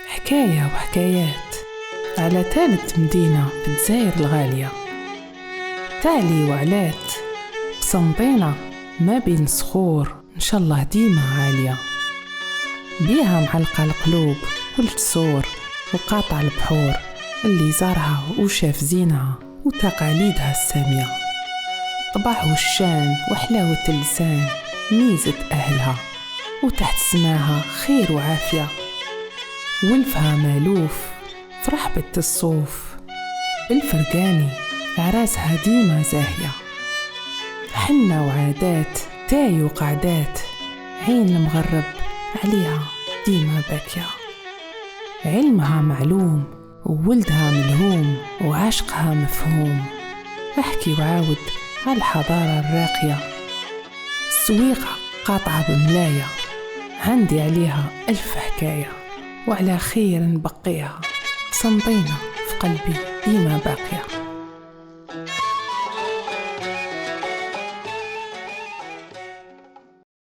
حكاية وحكايات على ثالث مدينة في الجزائر الغالية، تالي وعلات قسنطينة ما بين صخور إن شاء الله ديما عالية، بيها معلقة القلوب والجسور وقاطع البحور اللي زارها وشاف زينها وتقاليدها السامية، طباع والشان وحلاوة اللسان ميزة أهلها، وتحت سماها خير وعافية، ولفها مالوف فرح بنت الصوف الفرقاني عراسها ديما زاهية، حنة وعادات تاي وقعدات عين المغرب عليها ديما باكية، علمها معلوم وولدها ملهوم وعشقها مفهوم، احكي وعاود على الحضارة الراقية، السويقة قاطعة بملاية عندي عليها ألف حكاية، وعلى خير نبقيها قسنطينة في قلبي ديما باقية.